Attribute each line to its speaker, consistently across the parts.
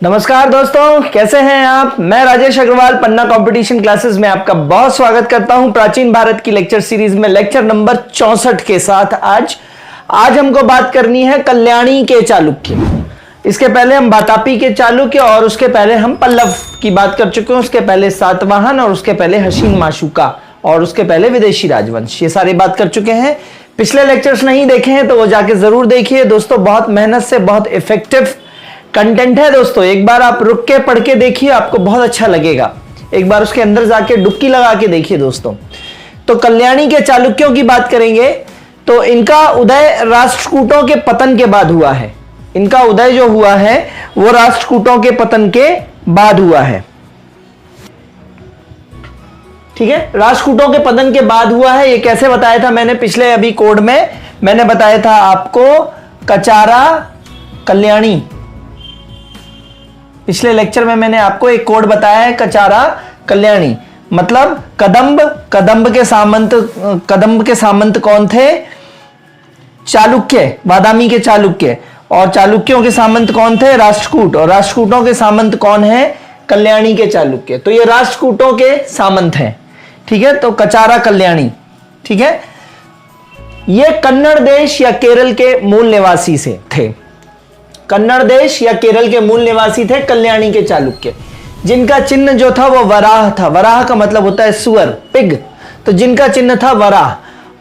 Speaker 1: नमस्कार दोस्तों, कैसे हैं आप। मैं राजेश अग्रवाल पन्ना कंपटीशन क्लासेस में आपका बहुत स्वागत करता हूं प्राचीन भारत की लेक्चर सीरीज में लेक्चर नंबर 64 के साथ। आज हमको बात करनी है कल्याणी के चालुक्य। इसके पहले हम वातापी के चालुक्य और उसके पहले हम पल्लव की बात कर चुके हैं। उसके पहले सातवाहन और उसके पहले हसीन माशुका और उसके पहले विदेशी राजवंश, ये सारी बात कर चुके हैं। पिछले लेक्चर्स नहीं देखे हैं तो वो जाके जरूर देखिए दोस्तों। बहुत मेहनत से बहुत इफेक्टिव कंटेंट है दोस्तों। एक बार आप रुक के पढ़ के देखिए, आपको बहुत अच्छा लगेगा। एक बार उसके अंदर जाके डुबकी लगा के देखिए दोस्तों। तो कल्याणी के चालुक्यों की बात करेंगे तो इनका उदय राष्ट्रकूटों के पतन के बाद हुआ है। इनका उदय जो हुआ है वो राष्ट्रकूटों के पतन के बाद हुआ है, ठीक है। राष्ट्रकूटों के पतन के बाद हुआ है। ये कैसे बताया था मैंने पिछले अभी कोड में मैंने बताया था आपको, कचारा कल्याणी। पिछले लेक्चर में मैंने आपको एक कोड बताया है, कचारा कल्याणी। मतलब कदंब के सामंत कौन थे? चालुक्य, बादामी के चालुक्य। और चालुक्यों के सामंत कौन थे? राष्ट्रकूट। और राष्ट्रकूटों के सामंत कौन है? कल्याणी के चालुक्य। तो ये राष्ट्रकूटों के सामंत हैं, ठीक है। तो कचारा कल्याणी, ठीक है। ये कन्नड़ देश या केरल के मूल निवासी से थे। कन्नड़ देश या केरल के मूल निवासी थे कल्याणी के चालुक्य, जिनका चिन्ह जो था वो वराह था। वराह का मतलब होता है सुअर, पिग। तो जिनका चिन्ह था वराह।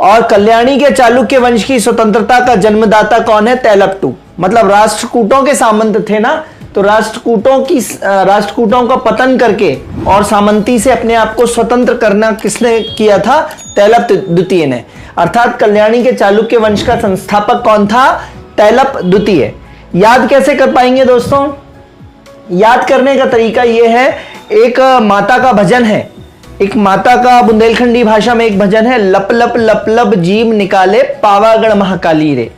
Speaker 1: और कल्याणी के चालुक्य वंश की स्वतंत्रता का जन्मदाता कौन है? तैलप्टू। मतलब राष्ट्रकूटों के सामंत थे ना, तो राष्ट्रकूटों का पतन करके और सामंती से अपने आप को स्वतंत्र करना किसने किया था? तैलप द्वितीय ने। अर्थात कल्याणी के चालुक्य वंश का संस्थापक कौन था? तैलप द्वितीय। याद कैसे कर पाएंगे दोस्तों? याद करने का तरीका यह है, एक माता का भजन है, एक माता का बुंदेलखंडी भाषा में एक भजन है, लप लप लप लप जीव निकाले पावागढ़ महाकाली रे।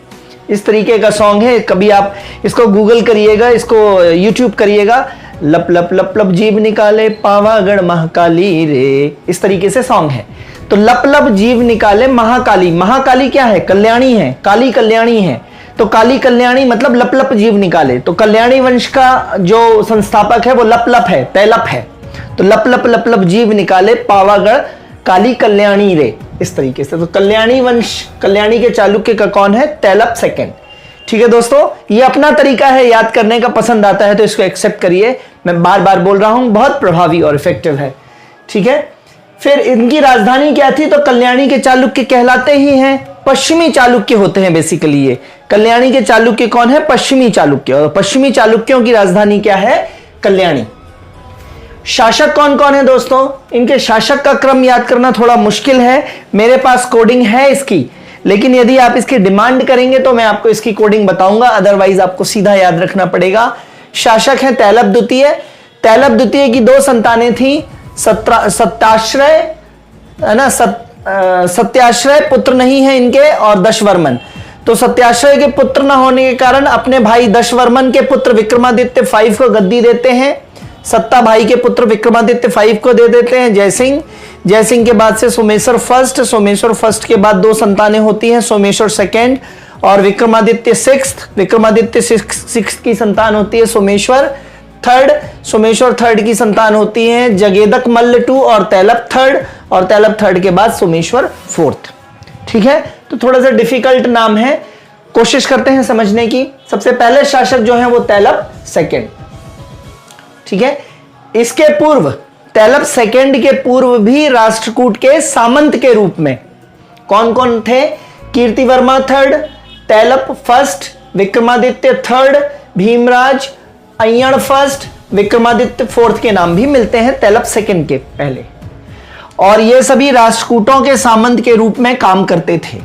Speaker 1: इस तरीके का सॉन्ग है। कभी आप इसको गूगल करिएगा, इसको यूट्यूब करिएगा, लप लप लप लप जीव निकाले पावागढ़ महाकाली रे, इस तरीके से सॉन्ग है। तो लप लप जीव निकाले महाकाली। महाकाली क्या है? कल्याणी है, काली कल्याणी है। तो काली कल्याणी मतलब लप लप जीव निकाले। तो कल्याणी वंश का जो संस्थापक है वो लप लप है, तैलप है। तो लप लप लप लप जीव निकाले पावागढ़ काली कल्याणी रे, इस तरीके से। तो कल्याणी वंश, कल्याणी के चालुक्य का कौन है? तैलप सेकंड, ठीक है दोस्तों। ये अपना तरीका है याद करने का, पसंद आता है तो इसको एक्सेप्ट करिए। मैं बार बार बोल रहा हूं, बहुत प्रभावी और इफेक्टिव है, ठीक है। फिर इनकी राजधानी क्या थी? तो कल्याणी के चालुक्य कहलाते ही हैं, पश्चिमी चालुक्य होते हैं बेसिकली ये। कल्याणी के चालुक्य कौन है? पश्चिमी चालुक्य। और पश्चिमी चालुक्यों की राजधानी क्या है? कल्याणी। शासक कौन कौन है दोस्तों? इनके शासक का क्रम याद करना थोड़ा मुश्किल है। मेरे पास कोडिंग है इसकी, लेकिन यदि आप इसकी डिमांड करेंगे तो मैं आपको इसकी कोडिंग बताऊंगा, अदरवाइज आपको सीधा याद रखना पड़ेगा। शासक है तैलप द्वितीय। तैलप द्वितीय की दो संतानें थी, सत्याश्रय है ना, सत्याश्रय पुत्र नहीं है इनके, और दशवर्मन। तो सत्याश्रय के पुत्र न होने के कारण अपने भाई दशवर्मन के पुत्र विक्रमादित्य 5 को गद्दी देते हैं। सत्ता भाई के पुत्र विक्रमादित्य 5 को दे देते हैं, जयसिंह। जयसिंह के बाद से सोमेश्वर फर्स्ट। सोमेश्वर फर्स्ट के बाद दो संतानें होती हैं, सोमेश्वर सेकंड और विक्रमादित्य 6। विक्रमादित्य 6 की संतान होती है सोमेश्वर थर्ड। सोमेश्वर थर्ड की संतान होती है जगेदक मल्ल 2 और तैलप थर्ड। और तैलप थर्ड के बाद सोमेश्वर 4th, ठीक है। तो थोड़ा सा डिफिकल्ट नाम है, कोशिश करते हैं समझने की। सबसे पहले शासक जो है वो तैलप सेकंड, ठीक है। इसके पूर्व, तैलप सेकंड के पूर्व भी राष्ट्रकूट के सामंत के रूप में कौन कौन थे? Kirtivarma third, Tailapa first, Vikramaditya third, Bhimaraja, Ayyana first, Vikramaditya 4th के नाम भी मिलते हैं तैलप सेकंड के पहले। और ये सभी राष्ट्रकूटों के सामंत के रूप में काम करते थे।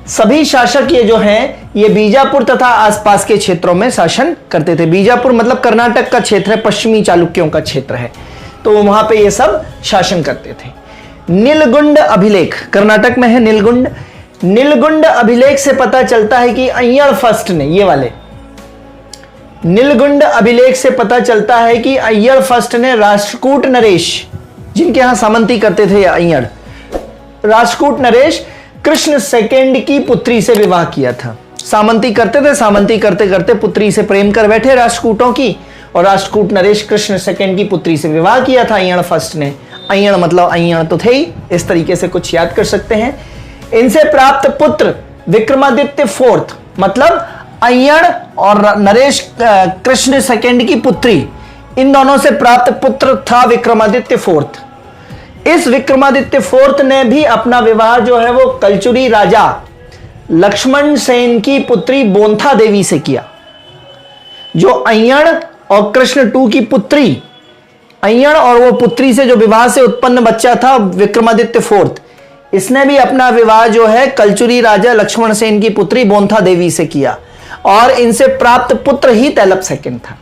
Speaker 1: सभी शासक ये जो हैं ये बीजापुर तथा आसपास के क्षेत्रों में शासन करते थे। बीजापुर मतलब कर्नाटक का क्षेत्र है, पश्चिमी चालुक्यों का क्षेत्र है, तो वहां पे ये सब शासन करते थे। नीलगुंड अभिलेख कर्नाटक में है। नीलगुंड अभिलेख से पता चलता है कि अय्यण फर्स्ट ने, ये वाले नीलगुंड अभिलेख से पता चलता है कि अय्यण फर्स्ट ने राष्ट्रकूट नरेश, जिनके यहां सामंती करते थे अय्यण, राष्ट्रकूट नरेश कृष्ण सेकंड की पुत्री से विवाह किया था। सामंती करते थे, सामंती करते करते पुत्री से प्रेम कर बैठे राष्ट्रकूटों की, और राष्ट्रकूट नरेश कृष्ण सेकंड की पुत्री से विवाह किया था अय्यण फर्स्ट ने। अय्यण मतलब अय्यण तो थे ही, इस तरीके से कुछ याद कर सकते हैं। इनसे प्राप्त पुत्र विक्रमादित्य फोर्थ, मतलब अय्यण और नरेश कृष्ण सेकंड की पुत्री, इन दोनों से प्राप्त पुत्र था विक्रमादित्य फोर्थ। इस विक्रमादित्य फोर्थ ने भी अपना विवाह जो है वो कलचुरी राजा लक्ष्मण सेन की पुत्री बोंथा देवी से किया। जो अय्यण और कृष्ण टू की पुत्री, अय्यण और वो पुत्री से जो विवाह से उत्पन्न बच्चा था विक्रमादित्य फोर्थ, इसने भी अपना विवाह जो है कलचुरी राजा लक्ष्मण सेन की पुत्री बोंथा देवी से किया, और इनसे प्राप्त पुत्र ही तैलप सेकंड था।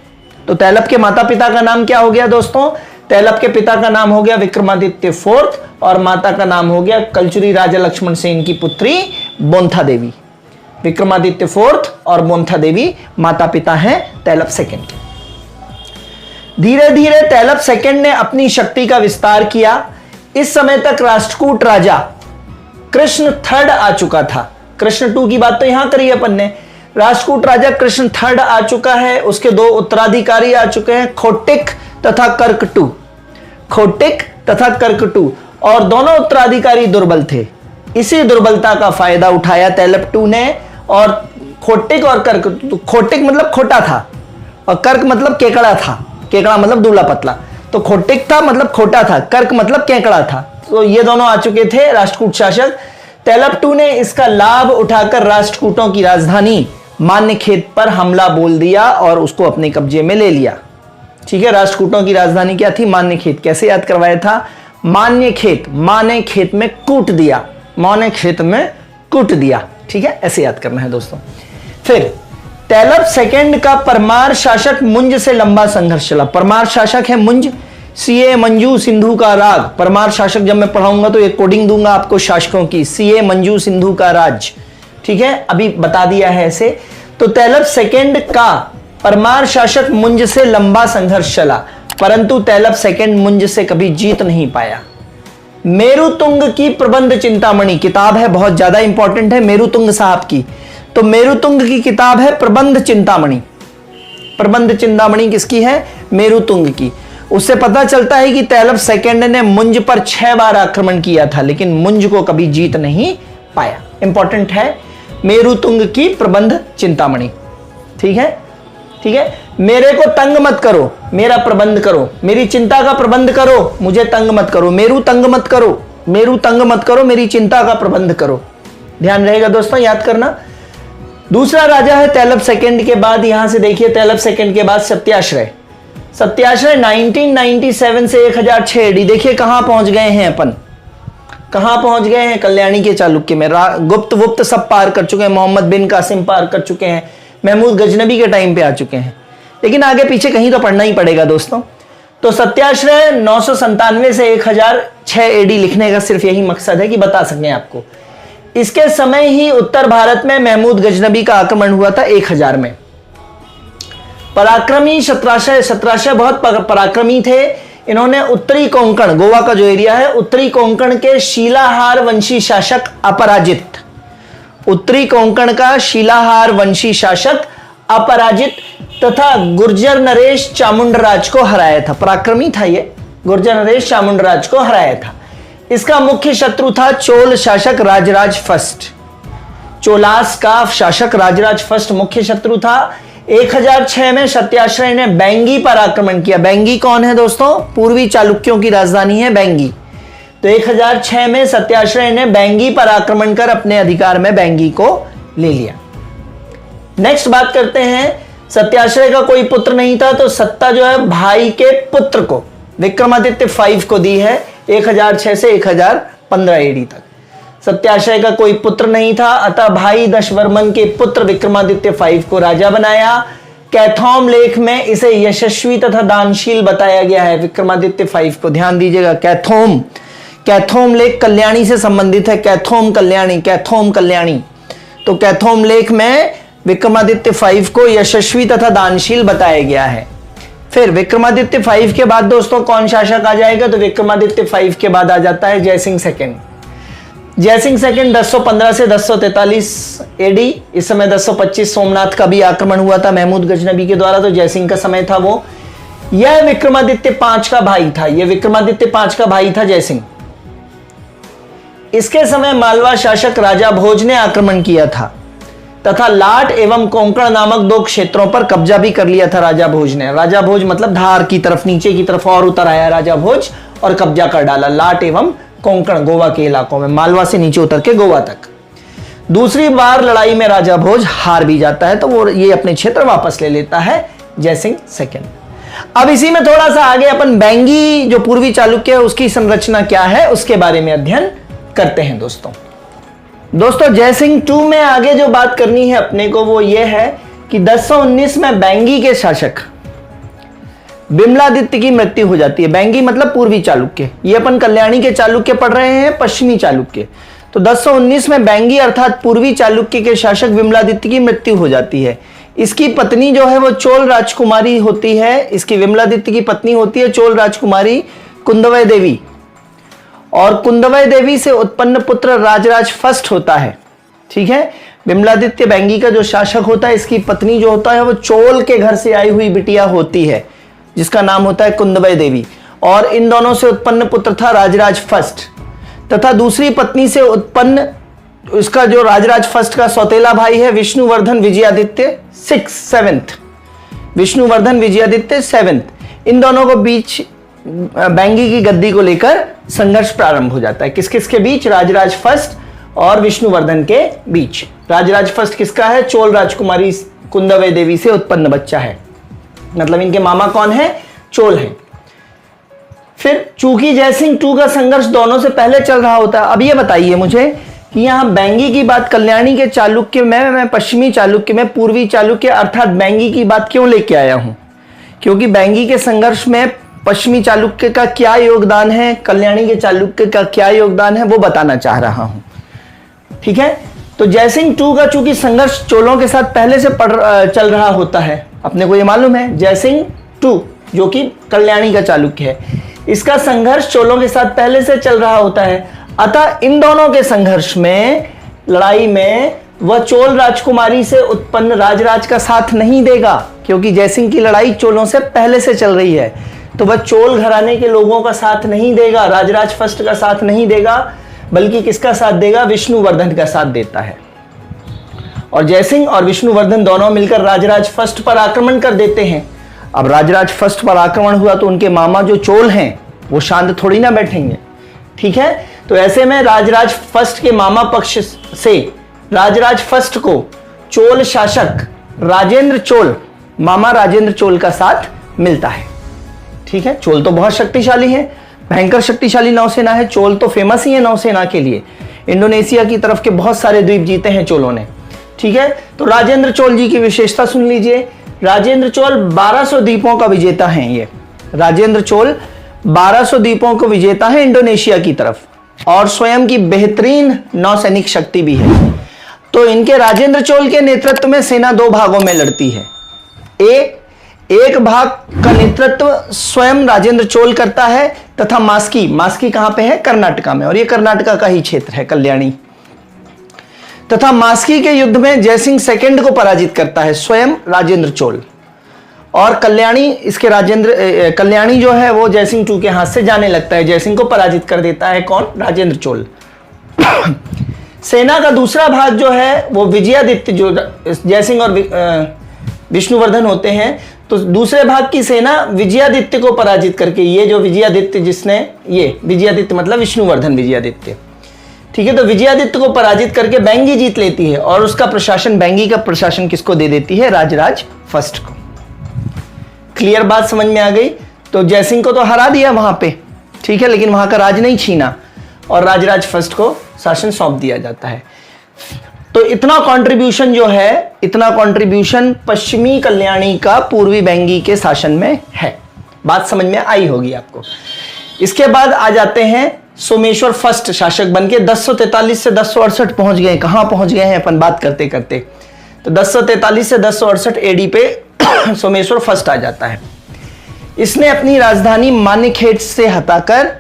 Speaker 1: तो तैलप के माता पिता का नाम क्या हो गया दोस्तों? तैलप के पिता का नाम हो गया विक्रमादित्य फोर्थ, और माता का नाम हो गया कलचुरी राजा लक्ष्मण सेन की पुत्री बोंथा देवी। विक्रमादित्य फोर्थ और बोंथा देवी माता पिता हैं तैलप सेकंड के। धीरे धीरे तैलप सेकंड ने अपनी शक्ति का विस्तार किया। इस समय तक राष्ट्रकूट राजा कृष्ण थर्ड आ चुका था। कृष्ण टू की बात तो यहां करी अपन ने। राष्ट्रकूट राजा कृष्ण थर्ड आ चुका है, उसके दो उत्तराधिकारी आ चुके हैं, खोटिक तथा कर्कटू। खोटिक तथा कर्कटू, और दोनों उत्तराधिकारी दुर्बल थे। इसी दुर्बलता का फायदा उठाया तैलप टू ने, और खोटिक और कर्कटू, खोटिक मतलब खोटा था और कर्क मतलब केकड़ा था, केकड़ा मतलब दूल्हा पतला, तो खोटिक था मतलब खोटा था, कर्क मतलब केकड़ा था। तो ये दोनों आ चुके थे राष्ट्रकूट शासक। तैलप टू ने इसका लाभ उठाकर राष्ट्रकूटों की राजधानी मान्यखेत पर हमला बोल दिया और उसको अपने कब्जे में ले लिया। ठीक है, राष्ट्रकूटों की राजधानी क्या थी? मान्यखेत। कैसे याद करवाया था? मान्यखेत, माने खेत में कूट दिया, माने खेत में कूट दिया। ठीक है, ऐसे याद करना है दोस्तों। फिर तैलप सेकंड का परमार शासक मुंज से लंबा संघर्ष चला। परमार शासक है मुंज, सीए मंजू सिंधु का राग। परमार शासक जब मैं पढ़ाऊंगा तो एक कोडिंग दूंगा आपको शासकों की, सीए मंजू सिंधु का राज। ठीक है, अभी बता दिया है ऐसे। तो तैलप सेकंड का परमार शासक मुंज से लंबा संघर्ष चला, परंतु तैलप सेकंड मुंज से कभी जीत नहीं पाया। मेरुतुंग की प्रबंध चिंतामणि किताब है, बहुत ज्यादा इंपॉर्टेंट है मेरुतुंग साहब की। तो मेरुतुंग की किताब है प्रबंध चिंतामणि। प्रबंध चिंतामणि किसकी है? मेरुतुंग की। उससे पता चलता है कि तैलप सेकंड ने मुंज पर 6 बार आक्रमण किया था, लेकिन मुंज को कभी जीत नहीं पाया। इंपॉर्टेंट है मेरुतुंग की प्रबंध चिंतामणि। ठीक है, ठीक है। मेरे को तंग मत करो, मेरा प्रबंध करो, मेरी चिंता का प्रबंध करो, मुझे तंग मत करो। मेरू तंग मत करो, मेरू तंग मत करो, मेरी चिंता का प्रबंध करो। ध्यान रहेगा दोस्तों, याद करना। दूसरा राजा है तैलप सेकंड के बाद, यहां से देखिए तैलप सेकंड के बाद सत्याश्रय। सत्याश्रय 1997 से 1006 एडी। देखिए कहां पहुंच गए हैं अपन, कहां पहुंच गए हैं? कल्याणी के चालुक्य में। गुप्त वुप्त सब पार कर चुके हैं, मोहम्मद बिन कासिम पार कर चुके हैं, महमूद गजनबी के टाइम पे आ चुके हैं, लेकिन आगे पीछे कहीं तो पढ़ना ही पड़ेगा दोस्तों। तो सत्याश्रय 997 से 1006 एडी लिखने का सिर्फ यही मकसद है कि बता सकें आपको। इसके समय ही उत्तर भारत में महमूद गजनबी का आक्रमण हुआ था 1000 में। पराक्रमी सत्राशय बहुत पराक्रमी थे। इन्होंने उत्तरी कोंकण, गोवा का जो एरिया है, उत्तरी कोंकण के शीलाहार वंशी शासक अपराजित, उत्तरी कोंकण का शीलाहार वंशी शासक अपराजित तथा गुर्जर नरेश चामुंडराज को हराया था। पराक्रमी था ये, गुर्जर नरेश चामुंडराज को हराया था। इसका मुख्य शत्रु था चोल शासक राजराज फर्स्ट। चोलास का शासक राजराज फर्स्ट मुख्य शत्रु था। 1006 में सत्याश्रय ने बैंगी पर आक्रमण किया। बैंगी कौन है दोस्तों? पूर्वी चालुक्यों की राजधानी है बैंगी। तो 1006 में सत्याश्रय ने बैंगी पर आक्रमण कर अपने अधिकार में बैंगी को ले लिया। नेक्स्ट बात करते हैं, सत्याश्रय का कोई पुत्र नहीं था, तो सत्ता जो है भाई के पुत्र को, विक्रमादित्य 5 को दी है 1006 से 1015 एडी तक। सत्याश्रय का कोई पुत्र नहीं था, अतः भाई दशवर्मन के पुत्र विक्रमादित्य 5 को राजा बनाया। कैथोम लेख में इसे यशस्वी तथा दानशील बताया गया है, विक्रमादित्य 5 को। ध्यान दीजिएगा, कैथोम, कैथोम लेख कल्याणी से संबंधित है। कैथोम कल्याणी, कैथोम कल्याणी। तो कैथोम लेख में विक्रमादित्य 5 को यशस्वी तथा दानशील बताया गया है। फिर विक्रमादित्य 5 के बाद दोस्तों कौन शासक आ जाएगा? तो विक्रमादित्य 5 के बाद आ जाता है जयसिंह सेकंड। जयसिंह सेकंड 1015 से 1043 एडी। इस समय 1025 सोमनाथ का भी आक्रमण हुआ था महमूद गजनबी के द्वारा, तो जयसिंह का समय था वो। यह विक्रमादित्य 5 का भाई था, यह विक्रमादित्य 5 का भाई था जयसिंह। इसके समय मालवा शासक राजा भोज ने आक्रमण किया था तथा लाट एवं कोंकण नामक 2 क्षेत्रों पर कब्जा भी कर लिया था राजा भोज ने। राजा भोज मतलब धार की तरफ, नीचे की तरफ और उतर आया राजा भोज और कब्जा कर डाला लाट एवं कोंकण, गोवा के इलाकों में, मालवा से नीचे उतर के गोवा तक। दूसरी बार लड़ाई में राजा भोज हार भी जाता है, तो वो ये अपने क्षेत्र वापस ले लेता है जयसिंह सेकंड। अब इसी में थोड़ा सा आगे अपन बैंगी जो पूर्वी चालुक्य है उसकी संरचना क्या है उसके बारे में अध्ययन करते हैं दोस्तों जयसिंह 2 में आगे जो बात करनी है अपने को वो ये है कि 1019 में बैंगी के शासक विमलादित्य की मृत्यु हो जाती है। बैंगी मतलब पूर्वी चालुक्य, ये अपन कल्याणी के चालुक्य पढ़ रहे हैं, पश्चिमी चालुक्य। तो 1019 में बैंगी अर्थात पूर्वी चालुक्य के शासक विमलादित्य की मृत्यु हो जाती है। इसकी पत्नी जो है वो चोल राजकुमारी होती है, इसकी विमलादित्य की पत्नी होती है चोल राजकुमारी कुंदवय देवी, और कुंदवय देवी से उत्पन्न पुत्र राजराज फर्स्ट होता है। ठीक है, विमलादित्य बैंगी का जो शासक होता है, इसकी पत्नी जो होता है वो चोल के घर से आई हुई बिटिया होती है जिसका नाम होता है कुंदवय देवी, और इन दोनों से उत्पन्न पुत्र था राजराज फर्स्ट। तथा दूसरी पत्नी से उत्पन्न उसका जो राजराज फर्स्ट का सौतेला भाई है विष्णुवर्धन विजयादित्य 7th, विष्णुवर्धन विजयादित्य 7th। इन दोनों को बीच बैंगी की गद्दी को लेकर संघर्ष प्रारंभ हो जाता है। किस किस के बीच? राजराज फर्स्ट और विष्णुवर्धन के बीच। राजराज फर्स्ट किसका है? चोल राजकुमारी कुंदवय देवी से उत्पन्न बच्चा है, मतलब इनके मामा कौन है? चोल है। फिर चूंकि जयसिंह 2 का संघर्ष दोनों से पहले चल रहा होता है। अब ये बताइए मुझे कि यहां बैंगी की बात कल्याणी के चालुक्य में, मैं पश्चिमी चालुक्य में पूर्वी चालुक्य अर्थात बैंगी की बात क्यों लेके आया हूं? क्योंकि बैंगी के संघर्ष में पश्चिमी चालुक्य का क्या योगदान है, कल्याणी के चालुक्य का क्या योगदान है, वो बताना चाह रहा हूं। ठीक है, तो जयसिंह 2 का चूंकि संघर्ष चोलों के साथ पहले से चल रहा होता है, अपने को ये मालूम है। जयसिंह 2 जो कि कल्याणी का चालुक्य है, इसका संघर्ष चोलों के साथ पहले से चल रहा होता है। अतः इन दोनों के संघर्ष में, लड़ाई में, वह चोल राजकुमारी से उत्पन्न राजराज का साथ नहीं देगा, क्योंकि जयसिंह की लड़ाई चोलों से पहले से चल रही है। तो वह चोल घराने के लोगों का साथ नहीं देगा, राजराज फर्स्ट का साथ नहीं देगा, बल्कि किसका साथ देगा? विष्णुवर्धन का साथ देता है। और जयसिंह और विष्णुवर्धन दोनों मिलकर राजराज फर्स्ट पर आक्रमण कर देते हैं। अब राजराज फर्स्ट पर आक्रमण हुआ तो उनके मामा जो चोल हैं वो शांत थोड़ी ना बैठेंगे। ठीक है, तो ऐसे में राजराज फर्स्ट के मामा पक्ष से राजराज फर्स्ट को चोल शासक राजेंद्र चोल, मामा राजेंद्र चोल का साथ मिलता है। ठीक है, चोल तो बहुत शक्तिशाली है, भयंकर शक्तिशाली नौसेना है। चोल तो फेमस ही है नौसेना के लिए, इंडोनेशिया की तरफ के बहुत सारे द्वीप जीते हैं चोलों ने। ठीक है, तो राजेंद्र चोल जी की विशेषता सुन लीजिए। राजेंद्र चोल 1200 द्वीपों का विजेता है। ये राजेंद्र चोल 1200 द्वीपों को विजेता है इंडोनेशिया की तरफ, और स्वयं की बेहतरीन नौसैनिक शक्ति भी है। तो इनके राजेंद्र चोल के नेतृत्व में सेना 2 भागों में लड़ती है। एक भाग का नेतृत्व स्वयं राजेंद्र चोल करता है, तथा मास्की कहां पे है? कर्नाटका में, और ये कर्नाटका का ही क्षेत्र है कल्याणी। तथा मास्की के युद्ध में जयसिंह सेकंड को पराजित करता है स्वयं राजेंद्र चोल, और कल्याणी जो है वो जयसिंह 2 के हाथ से जाने लगता है। जयसिंह को पराजित कर देता है कौन? राजेंद्र चोल। सेना का दूसरा भाग जो है वो विजयादित्य, जो जयसिंह और विष्णुवर्धन होते हैं, तो दूसरे भाग की सेना विजयादित्य को पराजित करके, ये जो विजयादित्य जिसने, ये विजयादित्य मतलब विष्णुवर्धन विजयादित्य, ठीक है, तो विजयादित्य को पराजित करके बैंगी जीत लेती है, और उसका प्रशासन, बैंगी का प्रशासन किसको दे देती है? राजराज फर्स्ट को। क्लियर बात समझ में आ गई? तो जयसिंह को तो हरा दिया वहां पे, ठीक है, लेकिन वहां का राज नहीं छीना, और राजराज फर्स्ट को शासन सौंप दिया जाता है। तो इतना कंट्रीब्यूशन जो है, इतना कंट्रीब्यूशन पश्चिमी कल्याणी का पूर्वी बैंगी के शासन में है। बात समझ में आई होगी आपको। इसके बाद आ जाते हैं सोमेश्वर फर्स्ट शासक बनके 1043 से 1068 पहुंच गए। कहां पहुंच गए हैं अपन बात करते करते? तो 1043 से 1068 एडी पे सोमेश्वर फर्स्ट आ जाता है। इसने अपनी राजधानी मानिकहेट से हटाकर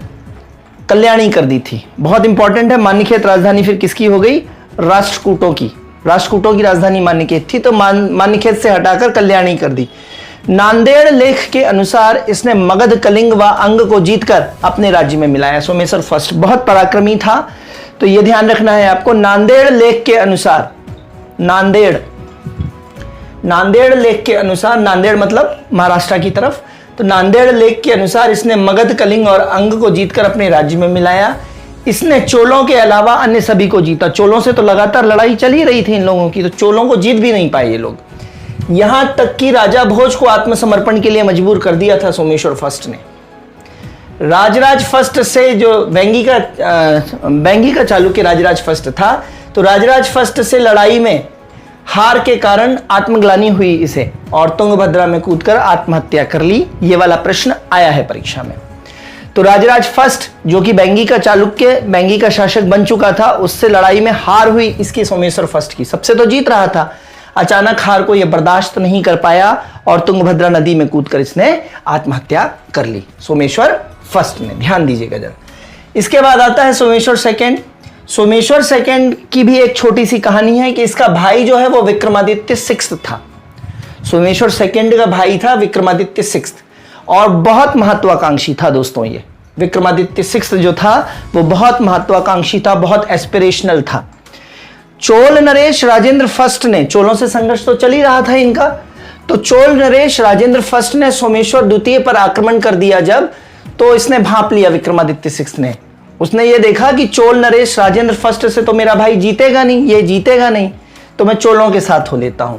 Speaker 1: कल्याणी कर दी थी। बहुत इंपॉर्टेंट है। मान्यखेत राजधानी फिर किसकी हो गई? राष्ट्रकूटों की। राष्ट्रकूटों की राजधानी मान्यखेत थी, तो मान्यखेत से हटाकर कल्याणी कर दी। नांदेड़ लेख के अनुसार इसने मगध, कलिंग व अंग को जीतकर अपने राज्य में मिलाया। सोमेश्वर फर्स्ट बहुत पराक्रमी था, तो यह ध्यान रखना है आपको। नांदेड़ लेख के अनुसार, नांदेड़ लेख के अनुसार, नांदेड़ मतलब महाराष्ट्र की तरफ, तो नांदेड़ लेख के अनुसार इसने मगध, कलिंग और अंग को जीतकर अपने राज्य में मिलाया। इसने चोलों के अलावा अन्य सभी को जीता। चोलों से तो लगातार लड़ाई चल ही रही थी इन लोगों की, तो चोलों को जीत भी नहीं पाए ये लोग। यहां तक कि राजा भोज को आत्मसमर्पण के लिए मजबूर कर दिया था सोमेश्वर फर्स्ट ने। राजराज फर्स्ट से जो वेंगी का चालुक्य राजराज फर्स्ट था, तो राजराज फर्स्ट से लड़ाई में हार के कारण आत्मग्लानि हुई इसे, और तुंगभद्रा में कूदकर आत्महत्या कर ली। ये वाला प्रश्न आया है परीक्षा में। तो राजराज फर्स्ट जो कि बेंगी का चालुक्य, बेंगी का शासक बन चुका था, उससे लड़ाई में हार हुई इसकी सोमेश्वर फर्स्ट की। सबसे तो जीत रहा था, अचानक हार को यह बर्दाश्त नहीं कर पाया और तुंगभद्रा नदी में कूदकर इसने आत्महत्या कर ली सोमेश्वर फर्स्ट ने। ध्यान दीजिएगा जरा। इसके बाद आता है सोमेश्वर सेकंड। सोमेश्वर सेकंड की भी एक छोटी सी कहानी है कि इसका भाई जो है वो विक्रमादित्य सिक्स्थ था। सोमेश्वर सेकंड का भाई था विक्रमादित्य सिक्स्थ, और बहुत महत्वाकांक्षी था दोस्तों। ये विक्रमादित्य सिक्स्थ जो था वो बहुत महत्वाकांक्षी था, बहुत एस्पिरेशनल था। चोल नरेश राजेंद्र फर्स्ट ने, चोलों से संघर्ष तो चल ही रहा था इनका, तो चोल नरेश राजेंद्र फर्स्ट ने सोमेश्वर द्वितीय पर आक्रमण कर दिया जब, तो इसने भांप लिया विक्रमादित्य सिक्स्थ ने। उसने ये देखा कि चोल नरेश राजेंद्र फर्स्ट से तो मेरा भाई जीतेगा नहीं, ये जीतेगा नहीं, तो मैं चोलों के साथ हो लेता हूं।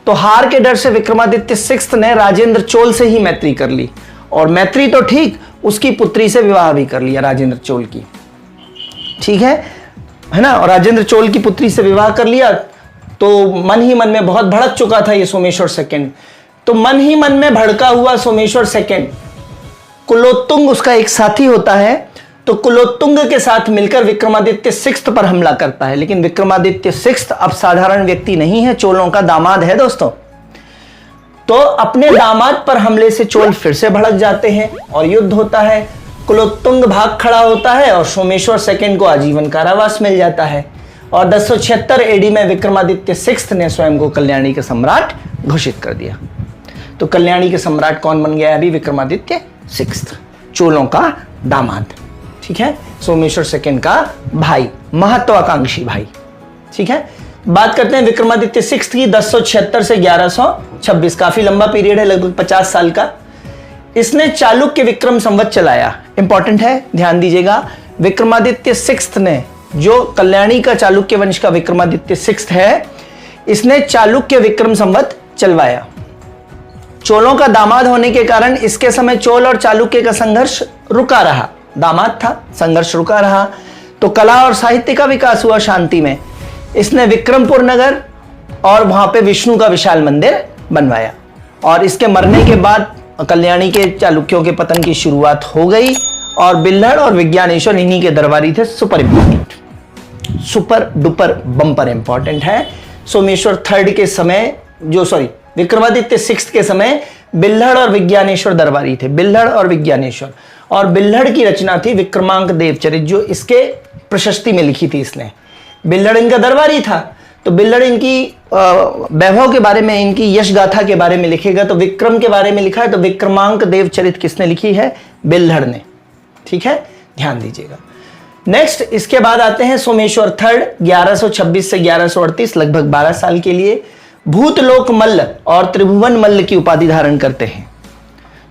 Speaker 1: तो हार के डर से विक्रमादित्य सिक्स्थ ने राजेंद्र चोल से ही मैत्री कर ली, और मैत्री तो ठीक, उसकी पुत्री से विवाह भी कर लिया राजेंद्र चोल की। ठीक है ना। और राजेंद्र चोल की पुत्री से विवाह कर लिया, तो मन ही मन में बहुत भड़क चुका था ये सोमेश्वर सेकंड। तो मन ही मन में भड़का हुआ सोमेश्वर सेकंड, कुलोत्तुंग उसका एक साथी होता है, तो कुलोत्तुंग के साथ मिलकर विक्रमादित्य सिक्स्थ पर हमला करता है। लेकिन विक्रमादित्य सिक्स्थ अब साधारण व्यक्ति नहीं है, चोलों का दामाद है दोस्तों। तो अपने दामाद पर हमले से चोल फिर से भड़क जाते हैं और युद्ध होता है। कुलोत्तुंग भाग खड़ा होता है और सोमेश्वर सेकंड को आजीवन कारावास मिल जाता है, और 1076 एडी में विक्रमादित्य सिक्स्थ ने स्वयं को कल्याणी के सम्राट घोषित कर दिया। तो कल्याणी के सम्राट कौन बन गया अभी? विक्रमादित्य सिक्स्थ, चोलों का दामाद। ठीक है, सोमेश्वर सेकंड का भाई, महत्वाकांक्षी भाई। ठीक है, बात करते हैं विक्रमादित्य सिक्स्थ की। 1076 से 1126, काफी लंबा पीरियड है, लगभग 50 साल का। इसने चालुक्य विक्रम संवत चलाया। इंपॉर्टेंट है, ध्यान दीजिएगा। विक्रमादित्य सिक्स्थ ने, जो कल्याणी का चालुक्य वंश का विक्रमादित्य सिक्स्थ है, इसने चालुक्य विक्रम संवत चलवाया। चोलों का दामाद होने के कारण इसके समय चोल और चालुक्य का संघर्ष रुका रहा। दामाद था, संघर्ष रुका रहा, तो कला और साहित्य का विकास हुआ शांति में। इसने विक्रमपुर नगर और वहां पे विष्णु का विशाल मंदिर बनवाया, और इसके मरने के बाद कल्याणी के चालुक्यों के पतन की शुरुआत हो गई, और बिल्हड़ और विज्ञानेश्वर इन्हीं के दरबारी थे। Super important, super duper bumper important है। सोमेश्वर थर्ड के समय, विक्रमादित्य सिक्स्थ के समय बिल्हड़ और विज्ञानेश्वर दरबारी थे। बिल्हड़ और विज्ञानेश्वर, और बिल्हड़ की रचना थी विक्रमांक देवचरित, जो इसके प्रशस्ति में लिखी थी इसने। बिल्हड़ इनका दरबारी था, तो बिल्हड़ इनकी वैभव के बारे में, इनकी यश गाथा के बारे में लिखेगा। तो विक्रम के बारे में लिखा है, तो विक्रमांक देवचरित किसने लिखी है? बिल्हड़ ने। ठीक है, ध्यान दीजिएगा। नेक्स्ट, इसके बाद आते हैं सोमेश्वर थर्ड, 1126 से 1138, लगभग 12 साल के लिए भूतलोक मल्ल और त्रिभुवन मल्ल की उपाधि धारण करते हैं।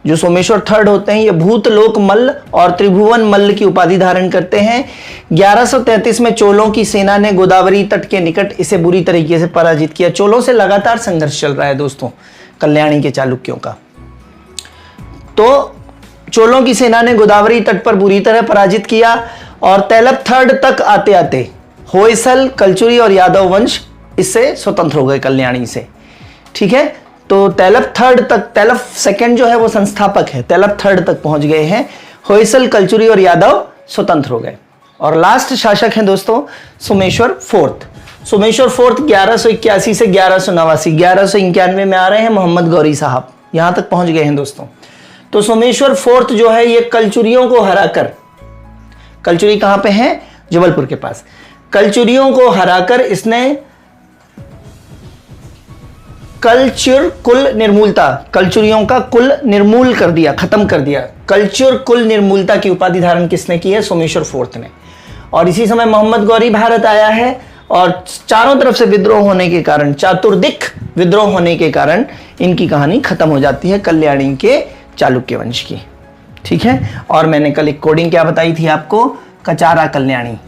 Speaker 1: जो सोमेश्वर थर्ड होते हैं, ये भूतलोक मल्ल और त्रिभुवन मल्ल की उपाधि धारण करते हैं। 1133 में चोलों की सेना ने गोदावरी तट के निकट इसे बुरी तरीके से पराजित किया। चोलों से लगातार संघर्ष चल रहा है दोस्तों, कल्याणी के चालुक्यों का। तो चोलों की सेना ने गोदावरी तट पर बुरी तरह पराजित किया, और तैलप थर्ड तक आते आते होयसल, कलचुरी और यादव वंश इससे स्वतंत्र हो गए कल्याणी से। ठीक है, तो तैलप थर्ड तक, तैलप सेकंड जो है वो संस्थापक है, तैलप थर्ड तक पहुंच गए हैं। होयसल, कलचुरी और यादव स्वतंत्र हो गए। और लास्ट शासक हैं दोस्तों सोमेश्वर फोर्थ। सोमेश्वर फोर्थ 1181 से 1189, 1191 में आ रहे हैं मोहम्मद गौरी साहब, यहां तक पहुंच गए हैं दोस्तों। तो सोमेश्वर फोर्थ जो है, ये कलचुरियों को हराकर कलचुरी कहां पे है? जबलपुर के पास। कलचुरियों को हराकर इसने कलचुर कुल निर्मूलता, कलचुरियों का कुल निर्मूल कर दिया, खत्म कर दिया। कलचुर कुल निर्मूलता की उपाधि धारण किसने की है? सोमेश्वर फोर्थ ने। और इसी समय मोहम्मद गौरी भारत आया है और चारों तरफ से विद्रोह होने के कारण, चातुर्दिक विद्रोह होने के कारण इनकी कहानी खत्म हो जाती है, कल्याणी के चालुक्य वंश की। ठीक है। और मैंने कल एक कोडिंग क्या बताई थी आपको? कचारा कल्याणी।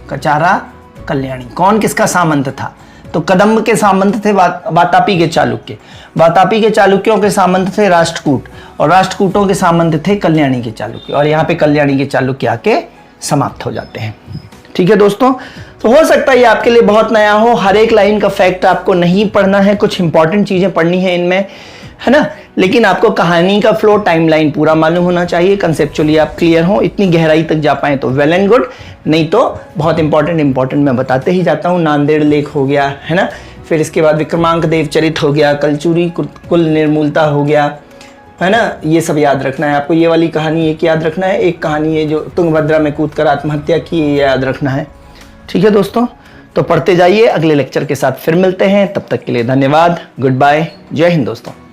Speaker 1: कचारा कल्याणी कौन किसका सामंत था? तो कदम्ब के सामंत थे वातापी के चालुक्य, वातापी के चालुक्यों के सामंत थे राष्ट्रकूट, और राष्ट्रकूटों के सामंत थे कल्याणी के चालुक्य। और यहाँ पे कल्याणी के चालुक्य आके समाप्त हो जाते हैं। ठीक है दोस्तों, तो हो सकता है ये आपके लिए बहुत नया हो, हर एक लाइन का फैक्ट आपको नहीं पढ़ना है, कुछ इंपॉर्टेंट चीजें पढ़नी है इनमें, है ना, लेकिन आपको कहानी का फ्लो, टाइमलाइन पूरा मालूम होना चाहिए, कंसेप्चुअली आप क्लियर हो, इतनी गहराई तक जा पाए तो वेल एंड गुड, नहीं तो बहुत इंपॉर्टेंट मैं बताते ही जाता हूँ। नांदेड़ लेख हो गया, है ना, फिर इसके बाद विक्रमांक देव चरित हो गया, कलचुरी कुल निर्मूलता हो गया, है ना, ये सब याद रखना है आपको। ये वाली कहानी एक याद रखना है, एक कहानी है जो तुंगभद्रा में कूदकर आत्महत्या की, ये याद रखना है। ठीक है दोस्तों, तो पढ़ते जाइए, अगले लेक्चर के साथ फिर मिलते हैं, तब तक के लिए धन्यवाद, गुड बाय, जय हिंद दोस्तों।